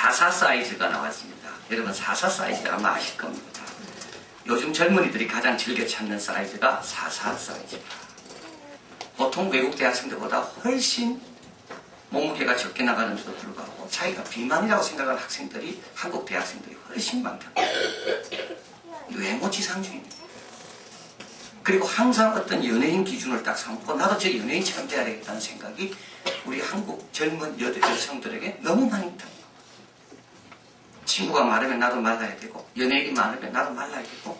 44 사이즈가 나왔습니다. 여러분 44 사이즈 아마 아실 겁니다. 요즘 젊은이들이 가장 즐겨 찾는 사이즈가 44 사이즈입니다. 보통 외국 대학생들보다 훨씬 몸무게가 적게 나가는데도 불구하고 자기가 비만이라고 생각하는 학생들이 한국 대학생들이 훨씬 많다. 외모 지상주의입니다. 그리고 항상 어떤 연예인 기준을 딱 삼고 나도 저 연예인처럼 돼야 되겠다는 생각이 우리 한국 젊은 여성들에게 너무 많이 있다. 친구가 마르면 나도 말라야 되고 연예인이 많으면 나도 말라야 되고.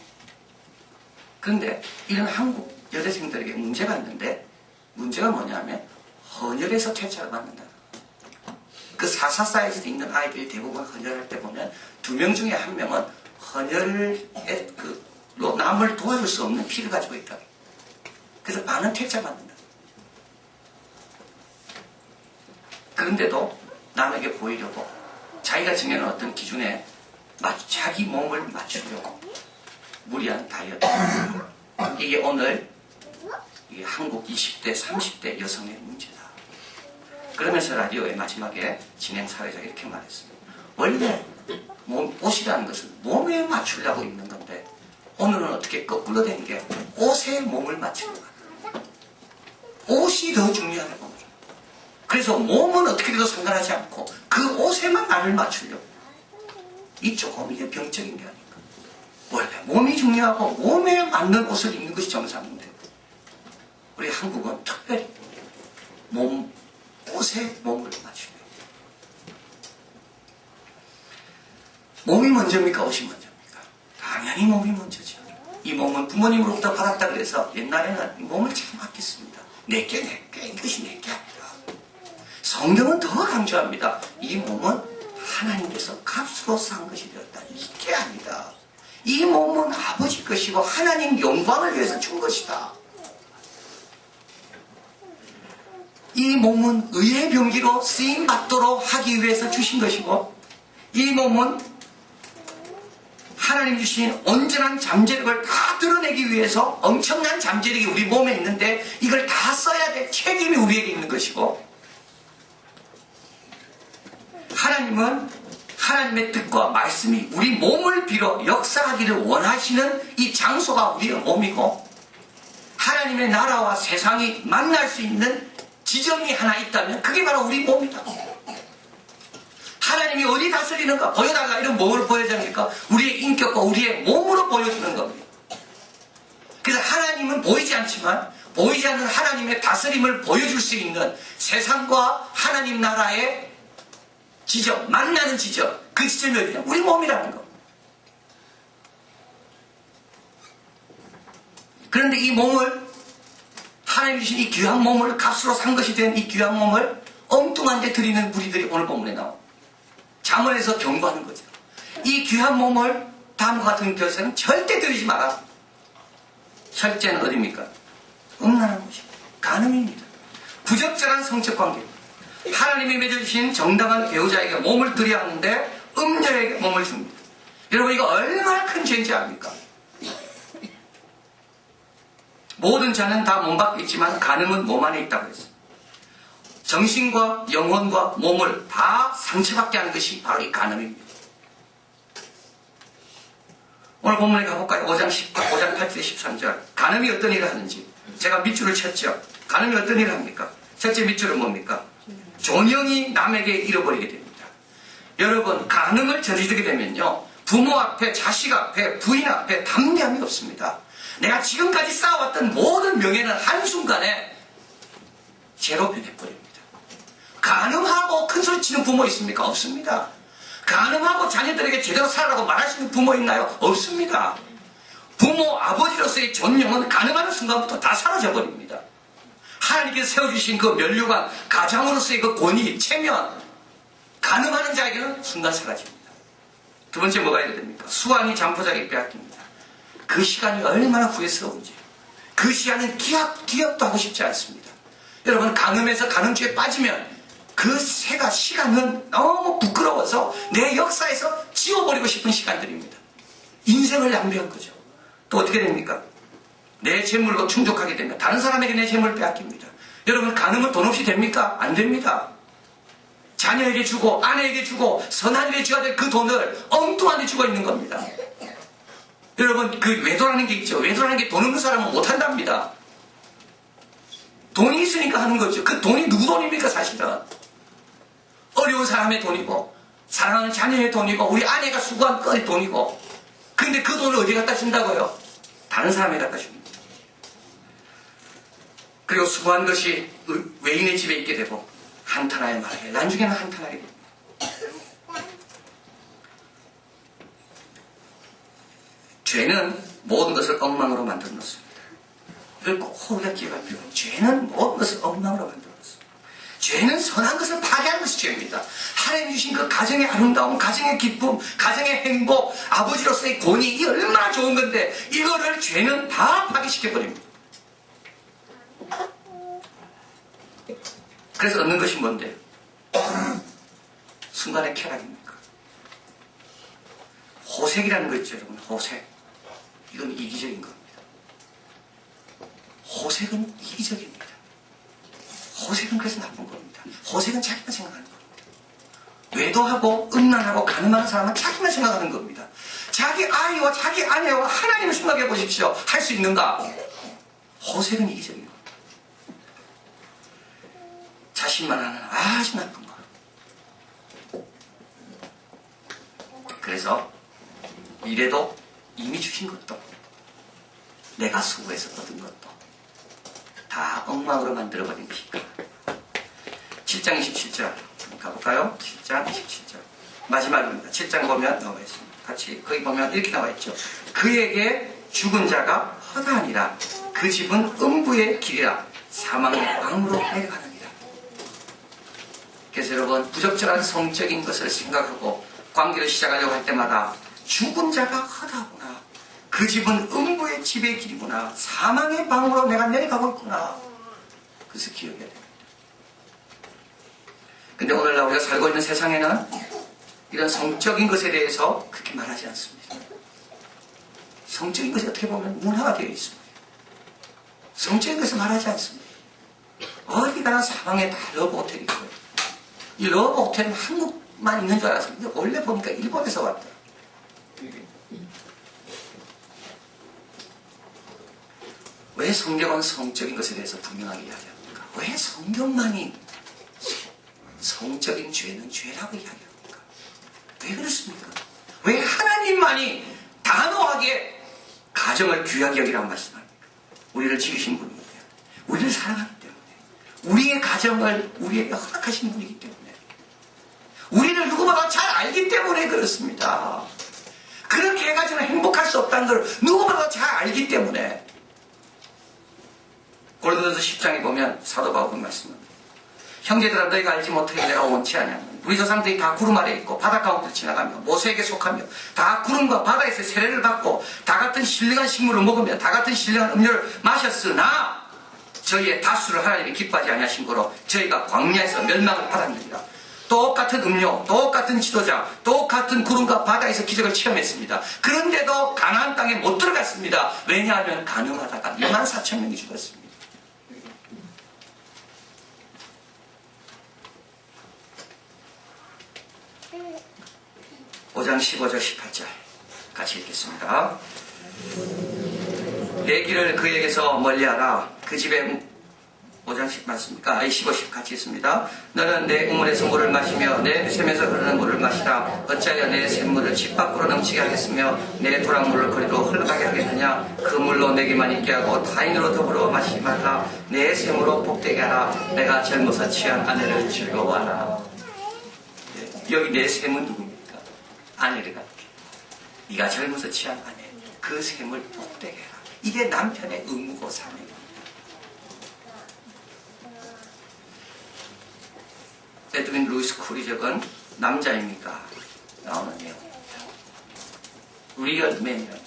그런데 이런 한국 여대생들에게 문제가 있는데 문제가 뭐냐면 헌혈에서 퇴짜를 받는다. 그 44 사이즈에 있는 아이들이 대부분 헌혈할 때 보면 2명 중에 1명은 헌혈로 남을 도와줄 수 없는 피를 가지고 있다. 그래서 많은 퇴짜 받는다. 그런데도 남에게 보이려고 자기가 정해놓은 어떤 기준에 자기 몸을 맞추려고 무리한 다이어트. 이게 오늘 한국 20대, 30대 여성의 문제다. 그러면서 라디오의 마지막에 진행 사회자가 이렇게 말했습니다. 원래 옷이라는 것은 몸에 맞추려고 입는 건데 오늘은 어떻게 거꾸로 된 게 옷에 몸을 맞추려고 합니다. 옷이 더 중요하다고. 그래서 몸은 어떻게 돼도 상관하지 않고 그 옷에만 나를 맞추려고. 이 조금 이게 병적인 게 아닌가. 원래 몸이 중요하고 몸에 맞는 옷을 입는 것이 정상인데 우리 한국은 특별히 옷에 몸을 맞추려고. 몸이 먼저입니까? 옷이 먼저입니까? 당연히 몸이 먼저죠. 이 몸은 부모님으로부터 받았다 그래서 옛날에는 몸을 참 아꼈습니다. 내게 이것이 내게 아니다. 성경은 더 강조합니다. 이 몸은 하나님께서 값으로 산 것이 되었다. 이게 아니다. 이 몸은 아버지 것이고 하나님 영광을 위해서 준 것이다. 이 몸은 의의 병기로 쓰임받도록 하기 위해서 주신 것이고 이 몸은 하나님 주신 온전한 잠재력을 다 드러내기 위해서 엄청난 잠재력이 우리 몸에 있는데 이걸 다 써야 될 책임이 우리에게 있는 것이고 하나님은 하나님의 뜻과 말씀이 우리 몸을 빌어 역사하기를 원하시는 이 장소가 우리의 몸이고 하나님의 나라와 세상이 만날 수 있는 지점이 하나 있다면 그게 바로 우리 몸이다. 하나님이 어디 다스리는가 보여달라 이런 몸을 보여줍니까? 우리의 인격과 우리의 몸으로 보여주는 겁니다. 그래서 하나님은 보이지 않지만 보이지 않는 하나님의 다스림을 보여줄 수 있는 세상과 하나님 나라의 지점, 만나는 지점, 그 지점이 어디냐? 우리 몸이라는 거. 그런데 이 몸을 하나님 주신 이 귀한 몸을 값으로 산 것이 된 이 귀한 몸을 엉뚱한 데 드리는 무리들이 오늘 본문에 나옵니다. 잠언에서 경고하는 거죠. 이 귀한 몸을 다음과 같은 것은 절대 드리지 마라. 혈제는 어디입니까? 음란한 것입니다. 간음입니다. 부적절한 성적 관계입니다. 하나님이 맺어주신 정당한 배우자에게 몸을 드려야 하는데 음녀에게 몸을 줍니다. 여러분 이거 얼마나 큰 죄인지 압니까? 모든 자는 다 몸 밖에 있지만 간음은 몸 안에 있다고 했어요. 정신과 영혼과 몸을 다 상처받게 하는 것이 바로 이 간음입니다. 오늘 본문에 가볼까요? 5장 8절 13절 간음이 어떤 일을 하는지 제가 밑줄을 쳤죠. 간음이 어떤 일을 합니까? 첫째 밑줄은 뭡니까? 존영이 남에게 잃어버리게 됩니다. 여러분 간음을 저지르게 되면요 부모 앞에 자식 앞에 부인 앞에 담대함이 없습니다. 내가 지금까지 쌓아왔던 모든 명예는 한순간에 죄로 변해버립니다. 간음하고 큰소리 치는 부모 있습니까? 없습니다. 간음하고 자녀들에게 제대로 살아라고 말할 수 있는 부모 있나요? 없습니다. 부모 아버지로서의 존영은 간음하는 순간부터 다 사라져버립니다. 하나님께서 세워주신 그 면류관 가장으로서의 그 권위, 체면 간음하는 자에게는 순간 사라집니다. 두 번째 뭐가 해야 됩니까? 수완이 잠포자에게 빼앗깁니다. 그 시간이 얼마나 후회스러운지 그 시간은 기억도 하고 싶지 않습니다. 여러분 간음에서 간음죄에 빠지면 그 시간은 너무 부끄러워서 내 역사에서 지워버리고 싶은 시간들입니다. 인생을 낭비한 거죠. 또 어떻게 됩니까? 내 재물로 충족하게 되면 다른 사람에게 내 재물을 빼앗깁니다. 여러분 간음은 돈 없이 됩니까? 안 됩니다. 자녀에게 주고 아내에게 주고 선한 일에 줘야 될 그 돈을 엉뚱한 데 주고 있는 겁니다. 여러분, 그 외도라는 게 있죠. 외도라는 게 돈 없는 사람은 못한답니다. 돈이 있으니까 하는 거죠. 그 돈이 누구 돈입니까, 사실은? 어려운 사람의 돈이고, 사랑하는 자녀의 돈이고, 우리 아내가 수고한 거의 돈이고, 근데 그 돈을 어디 갖다 준다고요? 다른 사람에 갖다 줍니다. 그리고 수고한 것이 외인의 집에 있게 되고, 한탄하여 말해. 나중에는 한탄하게 됩니다. 죄는 모든 것을 엉망으로 만들어 놓습니다. 이걸 꼭 우리가 기억할 필요가 있습니다. 죄는 모든 것을 엉망으로 만들어 놓습니다. 죄는 선한 것을 파괴하는 것이 죄입니다. 하나님 주신 그 가정의 아름다움, 가정의 기쁨, 가정의 행복, 아버지로서의 권위, 이 얼마나 좋은 건데 이거를 죄는 다 파괴시켜버립니다. 그래서 얻는 것이 뭔데? 순간의 쾌락입니까? 호색이라는 거 있죠, 여러분. 호색. 이건 이기적인 겁니다. 호색은 이기적입니다. 호색은 그래서 나쁜 겁니다. 호색은 자기만 생각하는 겁니다. 외도하고 음란하고 가늠하는 사람은 자기만 생각하는 겁니다. 자기 아이와 자기 아내와 하나님을 생각해 보십시오. 할 수 있는가? 호색은 이기적인 겁니다. 자신만 하는 아주 나쁜 거. 그래서 이래도 이미 주신 것도 내가 수고해서 얻은 것도 다 엉망으로 만들어버린 피가. 7장 27절 가볼까요? 7장 27절 마지막입니다. 7장 보면 나와 있습니다. 같이 거기 보면 이렇게 나와 있죠. 그에게 죽은 자가 허다하니라. 그 집은 음부의 길이라. 사망의 방으로 내려가느니라. 그래서 여러분, 부적절한 성적인 것을 생각하고 관계를 시작하려고 할 때마다 죽은 자가 허다하구나. 그 집은 음부의 집의 길이구나. 사망의 방으로 내가 내려가고 있구나. 그래서 기억해야 됩니다. 근데 오늘날 우리가 살고 있는 세상에는 이런 성적인 것에 대해서 그렇게 말하지 않습니다. 성적인 것이 어떻게 보면 문화가 되어 있습니다. 성적인 것을 말하지 않습니다. 어디 가나 사방에 다 러브 호텔이 있고요. 이 러브 호텔은 한국만 있는 줄 알았습니다. 원래 보니까 일본에서 왔더라. 왜 성경은 성적인 것에 대해서 분명하게 이야기합니까? 왜 성경만이 성적인 죄는 죄라고 이야기합니까? 왜 그렇습니까? 왜 하나님만이 단호하게 가정을 귀하게 여기라고 말씀합니까? 우리를 지으신 분이기 때문에, 우리를 사랑하기 때문에, 우리의 가정을 우리에게 허락하신 분이기 때문에, 우리를 누구보다 잘 알기 때문에 그렇습니다. 그렇게 해가지고는 행복할 수 없다는 걸 누구보다 잘 알기 때문에. 고린도전서 10장에 보면 사도 바울은 말씀합니다. 형제들아, 너희가 알지 못하게 내가 원치 않냐면 우리 조상들이 다 구름 아래 있고 바다 가운데를 지나가며 모세에게 속하며 다 구름과 바다에서 세례를 받고 다 같은 신령한 식물을 먹으며 다 같은 신령한 음료를 마셨으나 저희의 다수를 하나님이 기뻐하지 아니하신 거로 저희가 광야에서 멸망을 받았느니라. 똑같은 음료, 똑같은 지도자, 똑같은 구름과 바다에서 기적을 체험했습니다. 그런데도 가나안 땅에 못 들어갔습니다. 왜냐하면 가늠하다가 24,000명이 죽었습니다. 5장 15절 18절 같이 읽겠습니다. 내 길을 그에게서 멀리하라. 그 집에 5장 10 맞습니까? 15, 10 같이 있습니다. 너는 내 우물에서 물을 마시며 내 샘에서 흐르는 물을 마시라. 어찌하여 내 샘물을 집 밖으로 넘치게 하겠으며 내 도랑물을 거리로 흘러가게 하겠느냐. 그 물로 내게만 있게 하고 타인으로 더불어 마시지 말라. 내 샘으로 복되게 하라. 내가 젊어서 취한 아내를 즐거워하라. 여기 내 샘은 누구입니까? 아내를 갖게. 네가 젊어서 취한 아내, 그 샘을 복되게 해라. 이게 남편의 의무고 사명입니다. 에드윈 루이스 쿨이 적은 남자입니까? 나오는 내용입니다. 리얼 맨이라는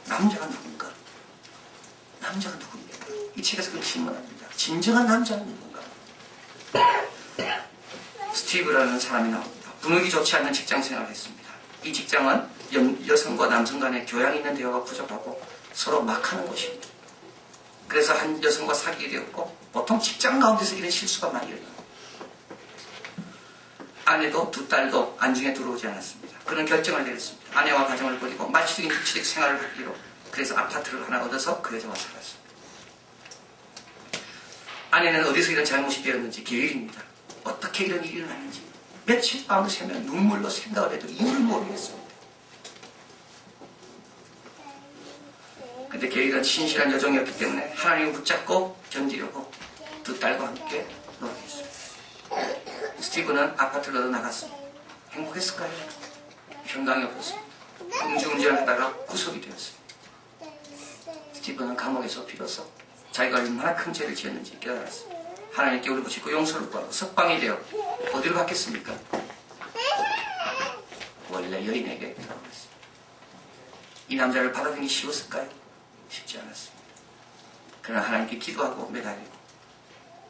남자가 누군가? 남자가 누굽니까? 이 책에서 그 질문합니다. 진정한 남자는 누군가? 스티브라는 사람이 나옵니다. 분위기 좋지 않는 직장 생활을 했습니다. 이 직장은 여성과 남성 간의 교양 있는 대화가 부족하고 서로 막 하는 곳입니다. 그래서 한 여성과 사귀게 되었고 보통 직장 가운데서 이런 실수가 많이 일어납니다. 아내도 두 딸도 안중에 들어오지 않았습니다. 그런 결정을 내렸습니다. 아내와 가정을 버리고 말치득인 주치득 생활을 하기로. 그래서 아파트를 하나 얻어서 그 여자와 살았습니다. 아내는 어디서 이런 잘못이 되었는지 계획입니다. 어떻게 이런 일이 일어났는지 며칠 밤을 새면 눈물로 생각을 해도 이유를 모르겠습니다. 근데 게일은 신실한 여종이었기 때문에 하나님을 붙잡고 견디려고 두 딸과 함께 노력했습니다. 스티브는 아파트를 얻어 나갔습니다. 행복했을까요? 평강이 없었습니다. 음주운전을 하다가 구속이 되었습니다. 스티브는 감옥에서 비로소 자기가 얼마나 큰 죄를 지었는지 깨달았습니다. 하나님께 울부짖고 용서를 구하고 석방이 되어 어디로 갔겠습니까? 원래 여인에게 돌아갔습니다. 이 남자를 받아들이기 쉬웠을까요? 쉽지 않았습니다. 그러나 하나님께 기도하고 매달리고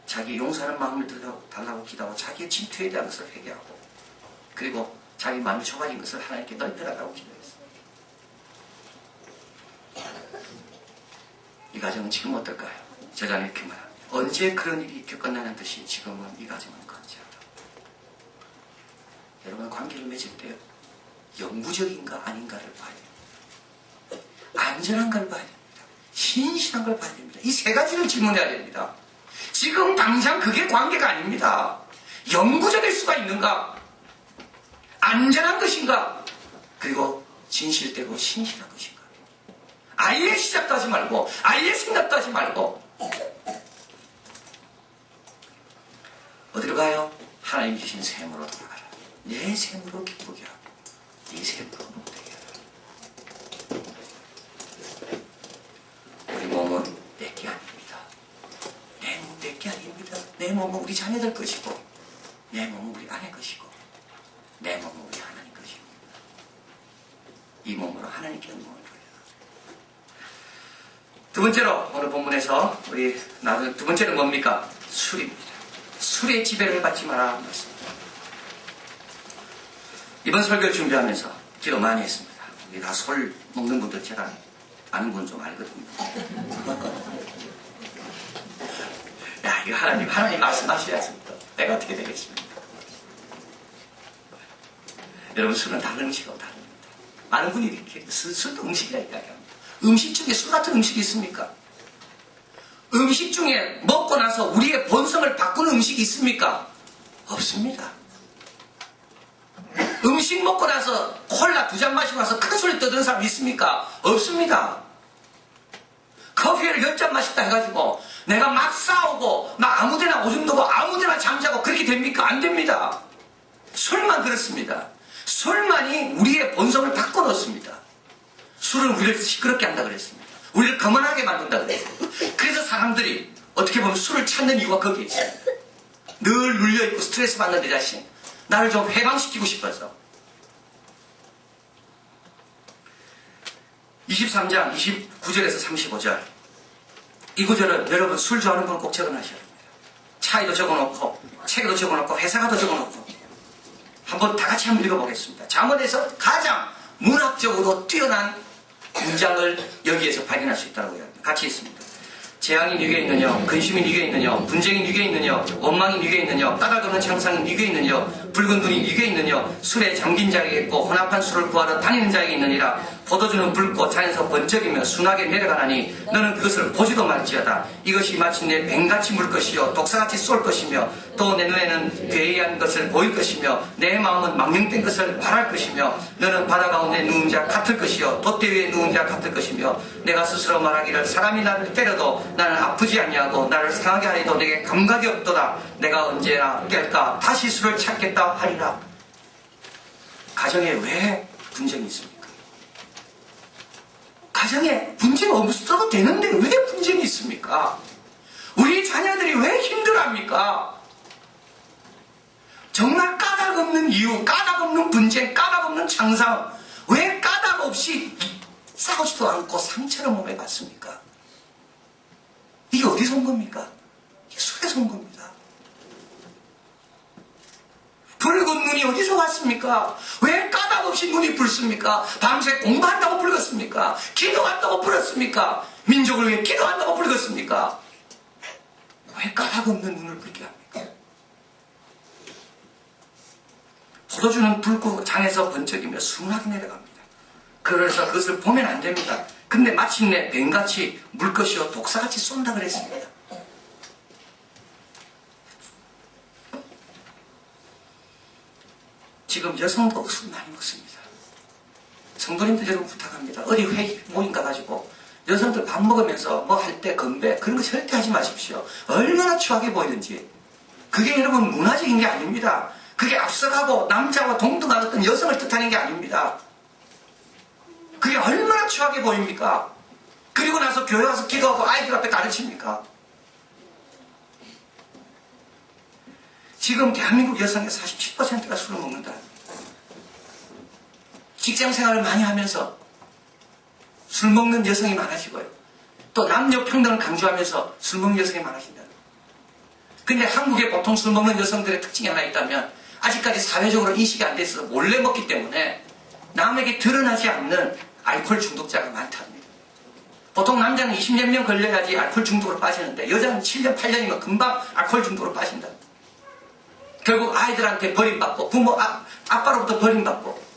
자기 용서하는 마음을 달라고 기도하고 자기의 질투에 대한 것을 회개하고 그리고 자기 마음이 좁아진 것을 하나님께 넓혀달라고 기도했습니다. 이 가정은 지금 어떨까요? 저자는 이렇게 말합니다. 언제 그런 일이 겪었나는 듯이 지금은 이 가정은 건재하다. 여러분 관계를 맺을 때 영구적인가 아닌가를 봐야 됩니다. 안전한 걸 봐야 됩니다. 신실한 걸 봐야 됩니다. 이 세 가지를 질문해야 됩니다. 지금 당장 그게 관계가 아닙니다. 영구적일 수가 있는가? 안전한 것인가? 그리고 진실되고 신실한 것인가? 아예 시작도 하지 말고 아예 생각도 하지 말고 어디로 가요? 하나님 주신 샘으로 돌아가라. 내 샘으로 기쁘게 하고 네 샘으로 목되게 하라. 우리 몸은 내게 아닙니다. 내 몸 내게 아닙니다. 내 몸은 우리 자녀들 것이고 내 몸은 우리 아내 것이고 내 몸은 우리 하나님 것이고 이 몸으로 하나님께 몸을 돌려라. 두 번째로 오늘 본문에서 우리 나눈 두 번째는 뭡니까? 술입니다. 술의 지배를 받지 마라 말씀입니다. 이번 설교를 준비하면서 기도 많이 했습니다. 우리 다 술 먹는 분들 제가 아는 분 좀 알거든요. 야, 이거 하나님 말씀하셔야습니다. 내가 어떻게 되겠습니까? 여러분, 술은 다른 음식하고 다릅니다. 많은 분이 이렇게 술도 음식이라 이야기합니다. 음식 중에 술 같은 음식이 있습니까? 음식 중에 먹고 나서 우리의 본성을 바꾸는 음식이 있습니까? 없습니다. 음식 먹고 나서 콜라 2잔 마시고 나서 큰 소리 떠드는 사람 있습니까? 없습니다. 커피를 10잔 마셨다 해가지고 내가 막 싸우고 막 아무데나 오줌 누고 아무데나 잠자고 그렇게 됩니까? 안 됩니다. 술만 그렇습니다. 술만이 우리의 본성을 바꿔놓습니다. 술은 우리를 시끄럽게 한다 그랬습니다. 우리를 거만하게 만든다 그랬습니다. 그래서 사람들이 어떻게 보면 술을 찾는 이유가 거기에 있어요. 늘 눌려있고 스트레스 받는 내 자신 나를 좀 해방시키고 싶어서 23장 29절에서 35절 이 구절은 여러분 술 좋아하는 분은 꼭 적어놔셔야 됩니다. 차에도 적어놓고 책에도 적어놓고 회사가도 적어놓고 한번 다 같이 한번 읽어보겠습니다. 잠언에서 가장 문학적으로 뛰어난 문장을 여기에서 발견할 수 있다고 해요. 같이 있습니다. 재앙이 네게 있느냐, 근심이 네게 있느냐, 분쟁이 네게 있느냐, 원망이 네게 있느냐, 까닭없는 창상이 네게 있느냐, 붉은 눈이 네게 있느냐, 술에 잠긴 자에게 있고 혼합한 술을 구하러 다니는 자에게 있느니라. 포도주는 붉고 잔에서 번쩍이며 순하게 내려가나니 너는 그것을 보지도 말지어다. 이것이 마침내 뱀같이 물 것이요 독사같이 쏠 것이며 또 내 눈에는 괴이한 것을 보일 것이며 내 마음은 망령된 것을 바랄 것이며 너는 바다 가운데 누운 자 같을 것이요 돛대 위에 누운 자 같을 것이며 내가 스스로 말하기를 사람이 나를 때려도 나는 아프지 아니하고 나를 상하게 하리도 내게 감각이 없도다. 내가 언제나 깰까 다시 술을 찾겠다 하리라. 가정에 왜 분쟁이 있습니까? 가정에 분쟁 없어도 되는데 왜 분쟁이 있습니까? 우리 자녀들이 왜 힘들어합니까? 정말 까닭 없는 이유, 까닭 없는 분쟁, 까닭 없는 창상, 왜 까닭 없이 싸우지도 않고 상처를 몸에 받습니까? 이게 어디서 온 겁니까? 이게 술에서 온 겁니다. 붉은 눈이 어디서 왔습니까? 왜 까닭 없이 눈이 붉습니까? 밤새 공부한다고 붉었습니까? 기도한다고 붉었습니까? 민족을 위해 기도한다고 붉었습니까? 왜 까닭 없는 눈을 붉게 합니까? 포도주는 불구장에서 번쩍이며 순하게 내려갑니다. 그래서 그것을 보면 안 됩니다. 근데 마침내 뱀같이 물것이요 독사같이 쏜다 그랬습니다. 지금 여성도 술 많이 먹습니다. 성도님들 여러분 부탁합니다. 어디 회의 모임 가가지고 여성들 밥 먹으면서 뭐 할 때 건배 그런 거 절대 하지 마십시오. 얼마나 추하게 보이는지. 그게 여러분 문화적인 게 아닙니다. 그게 앞서가고 남자와 동등한 어떤 여성을 뜻하는 게 아닙니다. 그게 얼마나 추하게 보입니까? 그리고 나서 교회 와서 기도하고 아이들 앞에 가르칩니까? 지금 대한민국 여성의 47%가 술을 먹는다. 직장 생활을 많이 하면서 술 먹는 여성이 많아지고요. 또 남녀 평등을 강조하면서 술 먹는 여성이 많아진다. 근데 한국에 보통 술 먹는 여성들의 특징이 하나 있다면 아직까지 사회적으로 인식이 안 돼 있어서 몰래 먹기 때문에 남에게 드러나지 않는 알코올 중독자가 많답니다. 보통 남자는 20몇 년 걸려야지 알코올 중독으로 빠지는데 여자는 7년, 8년이면 금방 알코올 중독으로 빠진다. 결국 아이들한테 버림받고 부모, 아빠로부터 버림받고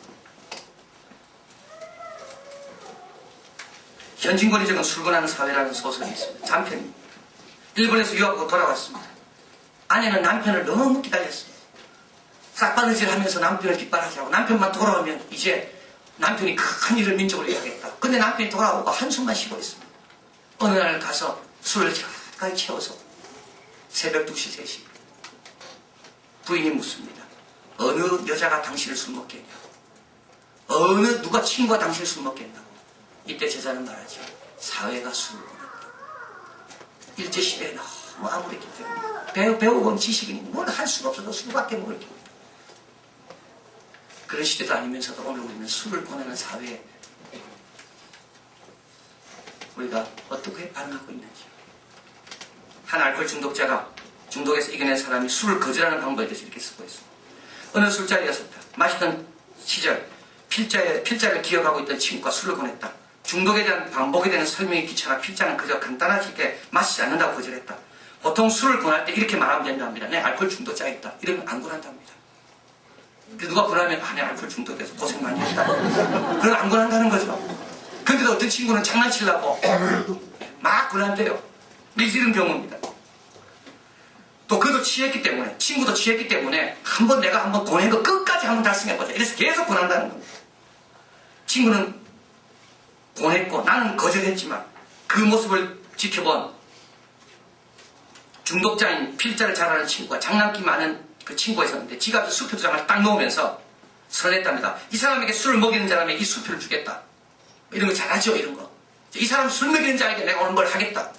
현진권위적은 술권하는 사회라는 소설이 있습니다. 장편입니다. 일본에서 유학하고 돌아왔습니다. 아내는 남편을 너무 기다렸습니다. 싹바느질 하면서 남편을 뒷바라지 하고 남편만 돌아오면 이제 남편이 큰 일을 민족으로 해야겠다. 근데 남편이 돌아오고 한숨만 쉬고 있습니다. 어느 날 가서 술을 가득 채워서 새벽 2시, 3시 부인이 묻습니다. 어느 여자가 당신을 술 먹겠냐? 누가 친구가 당신을 술 먹겠냐고. 이때 제자는 말하죠. 사회가 술을 먹는다. 일제시대에 너무 암울했기 때문에 배워본 지식이니 뭘 할 수가 없어서 술밖에 먹을 게 없다. 그런 시대도 아니면서도 오늘 우리는 술을 보내는 사회에 우리가 어떻게 반응하고 있는지. 한 알코올 중독자가 중독에서 이겨낸 사람이 술을 거절하는 방법에 대해서 이렇게 쓰고 있습니다. 어느 술자리였었다. 마시던 시절 필자를 기억하고 있던 친구가 술을 권했다. 중독에 대한 반복에 대한 설명이 귀찮아 필자는 그저 간단하게 마시지 않는다고 거절했다. 보통 술을 권할 때 이렇게 말하면 된답니다. 내 알코올 중독자가 있다. 이러면 안 권한답니다. 그래서 누가 권하면 내 알코올 중독돼서 고생 많이 했다. 그건 안 권한다는 거죠. 근데도 어떤 친구는 장난치려고 막 권한대요. 이런 경우입니다. 또 그도 취했기 때문에 친구도 취했기 때문에 내가 한번 권한 거 끝까지 한번 달성해보자. 이래서 계속 권한다는 겁니다. 친구는 권했고 나는 거절했지만 그 모습을 지켜본 중독자인 필자를 잘 아는 친구가 장난기 많은 그 친구가 있었는데 지갑에 수표 2장을 딱 넣으면서 설렜답니다. 이 사람에게 술을 먹이는 사람에게 이 수표를 주겠다. 이런 거 잘하죠. 이런 거. 이 사람 술 먹이는 자에게 내가 오늘 뭘 하겠다.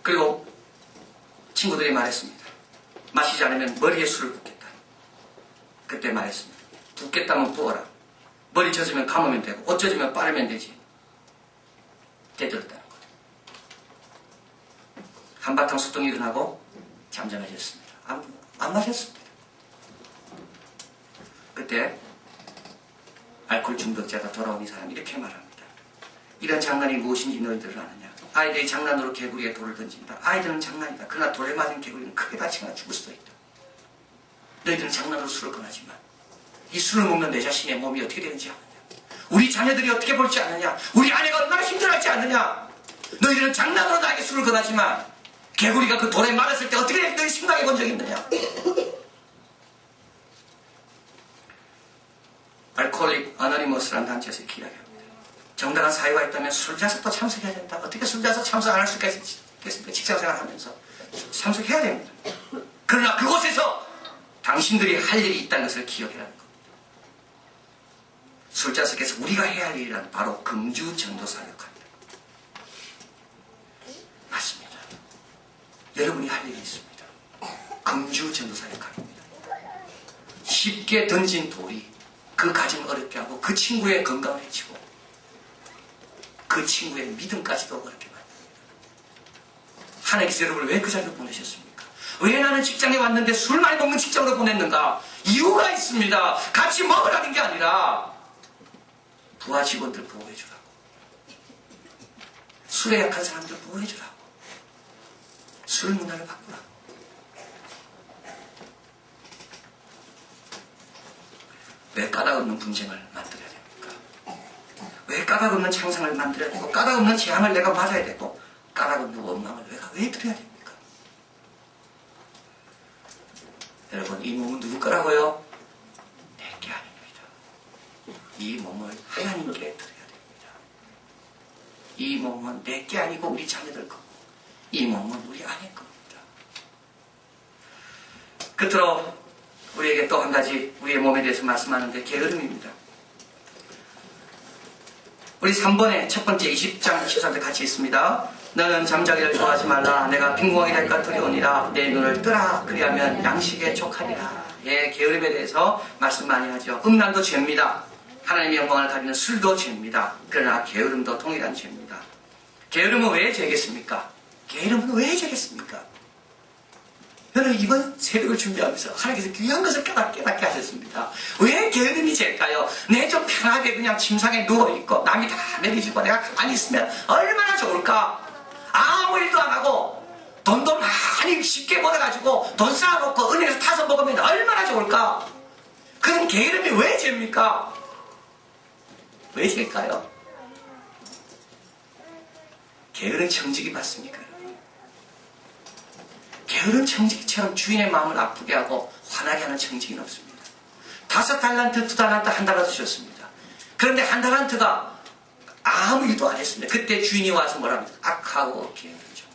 그리고 친구들이 말했습니다. 마시지 않으면 머리에 술을 붓겠다. 그때 말했습니다. 붓겠다면 부어라. 머리 젖으면 감으면 되고 옷 젖으면 빠르면 되지. 대들었다는 거예요. 한바탕 소동이 일어나고 잠잠해졌습니다. 안 마셨습니다. 그때 알코올 중독자가 돌아온 이 사람이 이렇게 말합니다. 이런 장난이 무엇인지 너희들은 아느냐. 아이들이 장난으로 개구리에 돌을 던진다. 아이들은 장난이다. 그러나 돌에 맞은 개구리는 크게 다치거나 죽을 수도 있다. 너희들은 장난으로 술을 권하지만 이 술을 먹는 내 자신의 몸이 어떻게 되는지 아느냐. 우리 자녀들이 어떻게 볼지 아느냐. 우리 아내가 얼마나 힘들어할지 아느냐. 너희들은 장난으로 나에게 술을 권하지만 개구리가 그 돌에 맞았을 때 어떻게 너희 생각해 본 적이 있느냐. 알코올릭 어너니머스라는 단체에서 이렇게 이야기합니다. 정당한 사유가 있다면 술자석도 참석해야 된다. 어떻게 술자석 참석 안 할 수 있겠습니까? 직장생활 하면서 참석해야 됩니다. 그러나 그곳에서 당신들이 할 일이 있다는 것을 기억해라는 겁니다. 술자석에서 우리가 해야 할 일이란 바로 금주 전도사 역할입니다. 맞습니다. 여러분이 할 일이 있습니다. 금주 전도사 역할입니다. 쉽게 던진 돌이 그 가정을 어렵게 하고 그 친구의 건강을 해치고 그 친구의 믿음까지도 어렵게 만듭니다. 하나님께서 여러분을 왜 그 자리로 보내셨습니까? 왜 나는 직장에 왔는데 술 많이 먹는 직장으로 보냈는가? 이유가 있습니다. 같이 먹으라는 게 아니라 부하 직원들 보호해주라고, 술에 약한 사람들 보호해주라고, 술 문화를 바꾸라고. 왜 까닭 없는 분쟁을 만들어야 됩니까? 왜 까닭 없는 창상을 만들어야 되고 까닭 없는 재앙을 내가 맞아야 되고 까닭 없는 원망을 내가 왜 드려야 됩니까? 여러분, 이 몸은 누구 거라고요? 내게 아닙니다. 이 몸을 하나님께 드려야 됩니다. 이 몸은 내게 아니고 우리 자녀들 거고 이 몸은 우리 아내 겁니다. 끝으로 우리에게 또 한 가지 우리의 몸에 대해서 말씀하는데 게으름입니다. 우리 3번에 첫 번째 20장 13절 같이 있습니다. 너는 잠자기를 좋아하지 말라. 내가 빈궁하게 될까 두려우니라. 내 눈을 뜨라. 그리하면 양식에 족하리라. 예, 게으름에 대해서 말씀 많이 하죠. 음란도 죄입니다. 하나님의 영광을 가리는 술도 죄입니다. 그러나 게으름도 동일한 죄입니다. 게으름은 왜 죄겠습니까? 게으름은 왜 죄겠습니까? 저는 이번 새벽을 준비하면서 하나님께서 귀한 것을 깨닫게 하셨습니다. 왜 게으름이 죄일까요? 내 좀 편하게 그냥 침상에 누워있고 남이 다 내리시고 내가 가만히 있으면 얼마나 좋을까? 아무 일도 안 하고 돈도 많이 쉽게 벌어가지고 돈 쌓아놓고 은행에서 타서 먹으면 얼마나 좋을까? 그럼 게으름이 왜 죄입니까? 왜 죄일까요? 게으른 청지기 맞습니까? 게으른 청지기처럼 주인의 마음을 아프게 하고 화나게 하는 청지기는 없습니다. 5달란트, 2달란트, 1달란트 주셨습니다. 그런데 1달란트가 아무 일도 안 했습니다. 그때 주인이 와서 뭐랍니까? 악하고 게으르죠.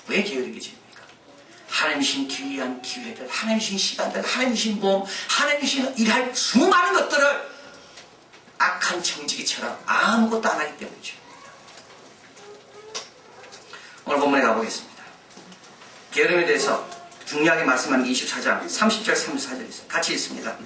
왜 게으르게 집니까? 하나님 주신 귀한 기회들, 하나님 주신 시간들, 하나님 주신 몸, 하나님 주신 일할 수많은 것들을 악한 청지기처럼 아무것도 안 하기 때문이죠. 오늘 본문에 가보겠습니다. 게으름에 대해서 중요하게 말씀하는 게 24장 30절 34절 있어요. 같이 있습니다.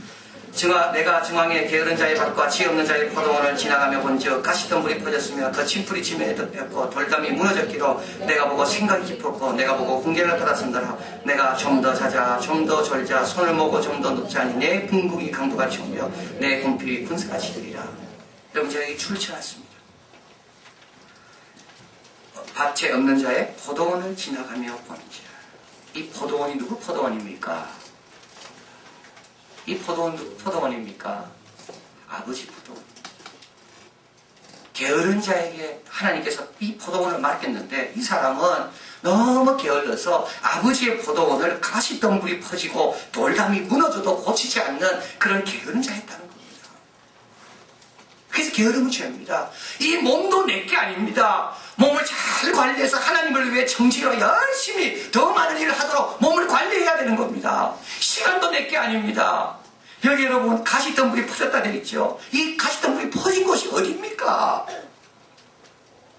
내가 중앙에 게으른 자의 밭과 지 없는 자의 포도원을 지나가며 본즉 가시덤불이 퍼졌으며 거친 풀이 지면에 덮였고 돌담이 무너졌기로 내가 보고 생각이 깊었고 내가 보고 궁계를 받았은더라. 내가 좀 더 자자 좀 더 졸자 손을 모고 좀 더 눕자니 내 궁극이 강도같이 오며 내 궁필이 군사같이 되리라. 여러분, 제가 여기 줄을 쳐놨습니다. 밭에 없는 자의 포도원을 지나가며 본즉. 이 포도원이 누구 포도원입니까? 이 포도원 누구 포도원입니까? 아버지 포도원. 게으른 자에게 하나님께서 이 포도원을 맡겼는데 이 사람은 너무 게을러서 아버지의 포도원을 가시덤불이 퍼지고 돌담이 무너져도 고치지 않는 그런 게으른 자였다는 겁니다. 그래서 게으름은 죄입니다. 이 몸도 내게 아닙니다. 몸을 잘 관리해서 하나님을 위해 정직으로 열심히 더 많은 일을 하도록 몸을 관리해야 되는 겁니다. 시간도 내게 아닙니다. 여기 여러분 가시덤불이 퍼졌다 되겠죠. 이 가시덤불이 퍼진 곳이 어디입니까?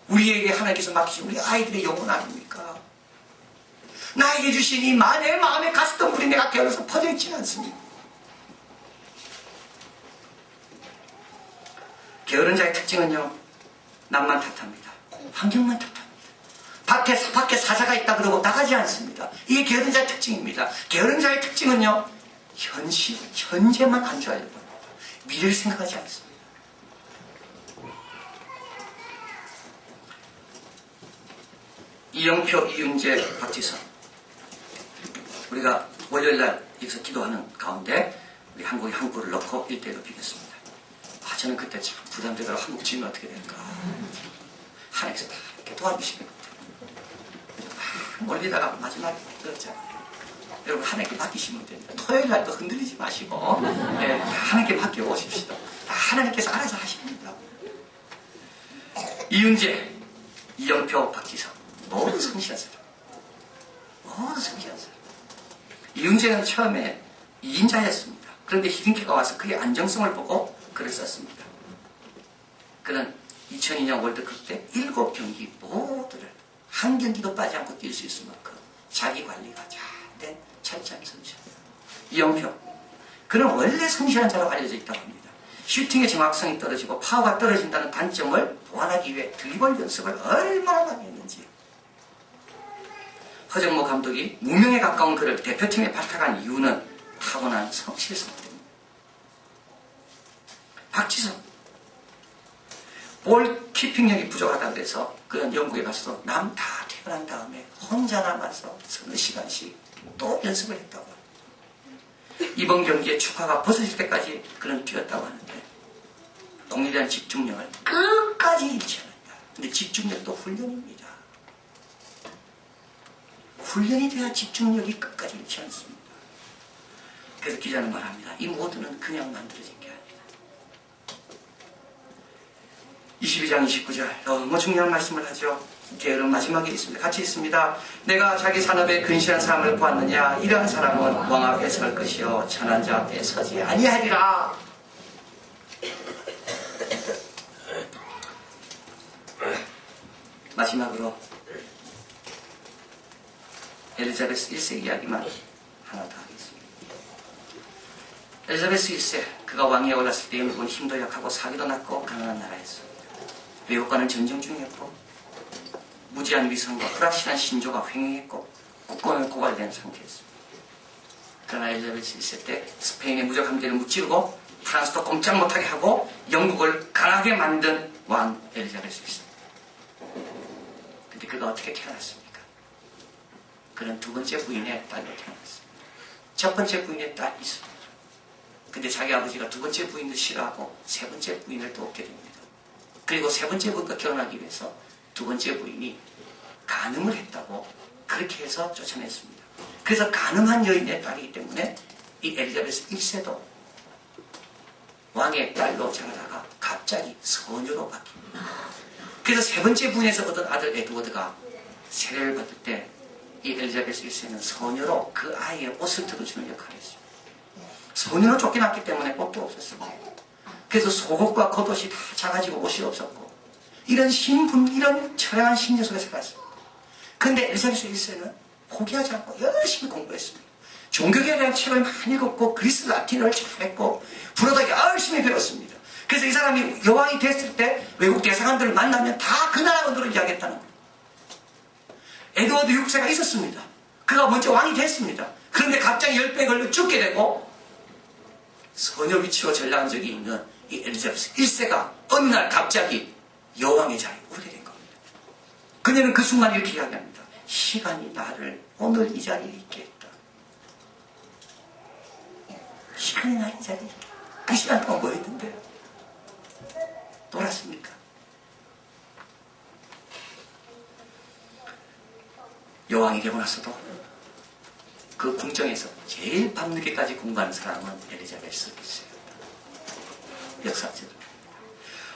우리에게 하나님께서 맡기신 우리 아이들의 영혼 아닙니까? 나에게 주신 이 내 마음의 가시덤불이 내가 게을러서 퍼져 있지는 않습니다. 게으른 자의 특징은요, 남만 탓합니다. 환경만 탓합니다. 밖에 사자가 있다 그러고 나가지 않습니다. 이게 게으른 자의 특징입니다. 게으른 자의 특징은요, 현재만 안주하려고 합니다. 미래를 생각하지 않습니다. 이영표, 이윤재, 박지선. 우리가 월요일날 여기서 기도하는 가운데 우리 한국이 한국을 넣고 1대1로 비겼습니다. 저는 그때 참 부담되더라고. 한국 지면 어떻게 될까. 하나님께서 다 이렇게 도와주시는 겁니다. 막 몰리다가 마지막에 들었잖아요. 여러분, 하나님께 맡기시면 됩니다. 토요일 날도 흔들리지 마시고, 네, 다 하나님께 맡겨오십시다. 다 하나님께서 알아서 하십니다. 이윤재, 이영표, 박지성. 모두 성실한 사람. 모두 성실한 사람. 이윤재는 처음에 2인자였습니다. 그런데 히딩크가 와서 그의 안정성을 보고 글을 썼습니다. 그는 2002년 월드컵 때 7경기 모두를 한 경기도 빠지 않고 뛸 수 있을 만큼 자기 관리가 잘된 철저한 선수입니다. 이영표, 그는 원래 성실한 자로 알려져 있다고 합니다. 슈팅의 정확성이 떨어지고 파워가 떨어진다는 단점을 보완하기 위해 드리블 연습을 얼마나 많이 했는지. 허정모 감독이 무명에 가까운 그를 대표팀에 발탁한 이유는 타고난 성실성 때문입니다. 박지성, 볼 키핑력이 부족하다고 해서 그런 영국에 가서도 남 다 퇴근한 다음에 혼자 남아서 서너 시간씩 또 연습을 했다고 합니다. 이번 경기에 축하가 벗어질 때까지 그는 뛰었다고 하는데 공에 대한 집중력을 끝까지 잃지 않았다. 근데 집중력도 훈련입니다. 훈련이 돼야 집중력이 끝까지 잃지 않습니다. 그래서 기자는 말합니다. 이 모두는 그냥 만들어진 게 아니다. 22장 29절 너무 중요한 말씀을 하죠. 게으름 마지막에 있습니다. 같이 있습니다. 내가 자기 산업에 근실한 사람을 보았느냐. 이러한 사람은 왕 앞에 설 것이요 천한 자 앞에 서지 아니하리라. 마지막으로 엘리자베스 1세 이야기만 하나 더 하겠습니다. 엘리자베스 1세 그가 왕위에 올랐을 때 영국은 힘도 약하고 사기도 낮고 가난한 나라였습니다. 외국과는 전쟁 중이었고 무지한 위선과 불확실한 신조가 횡행했고 국권을 고갈된 상태였습니다. 그러나 엘리자베스 1세 때 스페인의 무적 함대를 무찌르고 프랑스도 꼼짝 못하게 하고 영국을 강하게 만든 왕 엘리자베스 1세. 근데 그가 어떻게 태어났습니까? 그는 두 번째 부인의 딸로 태어났습니다. 첫 번째 부인의 딸이 있습니다. 근데 자기 아버지가 두 번째 부인을 싫어하고 세 번째 부인을 또 얻게 됩니다. 그리고 세 번째 부인과 결혼하기 위해서 두 번째 부인이 간음을 했다고 그렇게 해서 쫓아냈습니다. 그래서 간음한 여인의 딸이기 때문에 이 엘리자베스 1세도 왕의 딸로 자라다가 갑자기 소녀로 바뀝니다. 그래서 세 번째 부인에서 얻은 아들 에드워드가 세례를 받을 때 이 엘리자베스 1세는 소녀로 그 아이의 옷을 들어주는 역할을 했습니다. 소녀로 쫓겨났기 때문에 옷도 없었습니다. 그래서 속옷과 겉옷이 다 작아지고 옷이 없었고 이런 이런 처량한 심리 속에 살았습니다. 그런데 엘리자베스 1세는 포기하지 않고 열심히 공부했습니다. 종교계에 대한 책을 많이 읽었고 그리스 라틴어를 잘했고 불어도 열심히 배웠습니다. 그래서 이 사람이 여왕이 됐을 때 외국 대사관들을 만나면 다 그 나라 언어로 이야기했다는 거예요. 에드워드 6세가 있었습니다. 그가 먼저 왕이 됐습니다. 그런데 갑자기 열병에 걸려 죽게 되고 소녀 위치로 전락한 적이 있는 이 엘리자베스 1세가 어느 날 갑자기 여왕의 자리에 오르게 된 겁니다. 그녀는 그 순간 이렇게 이야기합니다. 시간이 나를 오늘 이 자리에 있게 했다. 시간이 나를 이 자리에 있게 했다. 그 시간 동안 뭐 했는데? 놀았습니까? 여왕이 되고 나서도 그 궁정에서 제일 밤늦게까지 공부하는 사람은 엘리자베스 1세였다. 역사적으로.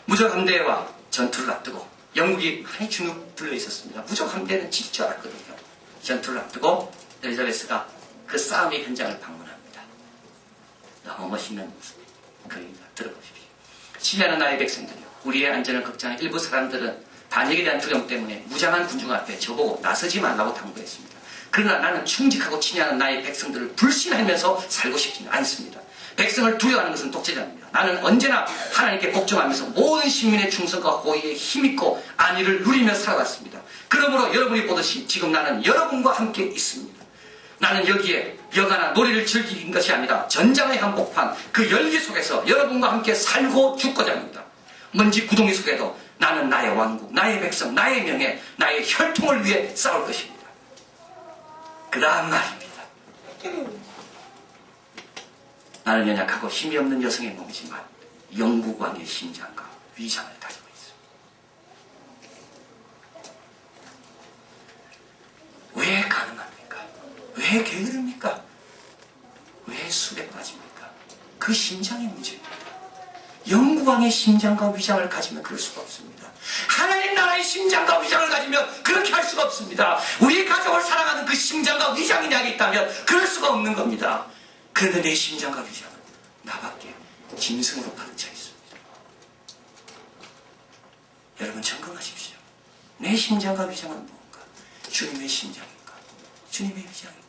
무적 함대와 전투를 앞두고 영국이 많이 주눅들려 있었습니다. 무적 함대는 질 줄 알았거든요. 전투를 앞두고 엘리자베스가 그 싸움의 현장을 방문합니다. 너무 멋있는 그입니다. 들어보십시오. 친애하는 나의 백성들이요. 우리의 안전을 걱정하는 일부 사람들은 반역에 대한 두려움 때문에 무장한 군중 앞에 저보고 나서지 말라고 당부했습니다. 그러나 나는 충직하고 친애하는 나의 백성들을 불신하면서 살고 싶지는 않습니다. 백성을 두려워하는 것은 독재자입니다. 나는 언제나 하나님께 복종하면서 모든 시민의 충성과 호의에 힘있고 안위를 누리며 살아왔습니다. 그러므로 여러분이 보듯이 지금 나는 여러분과 함께 있습니다. 나는 여기에 여가나 놀이를 즐기는 것이 아니라 전장의 한복판 그 열기 속에서 여러분과 함께 살고 죽고자 합니다. 먼지 구덩이 속에도 나는 나의 왕국, 나의 백성, 나의 명예, 나의 혈통을 위해 싸울 것입니다. 그 다음 말입니다. 나는 연약하고 힘이 없는 여성의 몸이지만 영국 왕의 심장과 위장을 가지고 있습니다. 왜 가능합니까? 왜 게으릅니까? 왜 술에 빠집니까? 그 심장의 문제입니다. 영국왕의 심장과 위장을 가지면 그럴 수가 없습니다. 하나님 나라의 심장과 위장을 가지면 그렇게 할 수가 없습니다. 우리 가족을 사랑하는 그 심장과 위장이 내게 있다면 그럴 수가 없는 겁니다. 그런데 내 심장과 위장은 나밖에 짐승으로 가득 차 있습니다. 여러분 점검하십시오. 내 심장과 위장은 뭔가? 주님의 심장인가? 주님의 위장인가?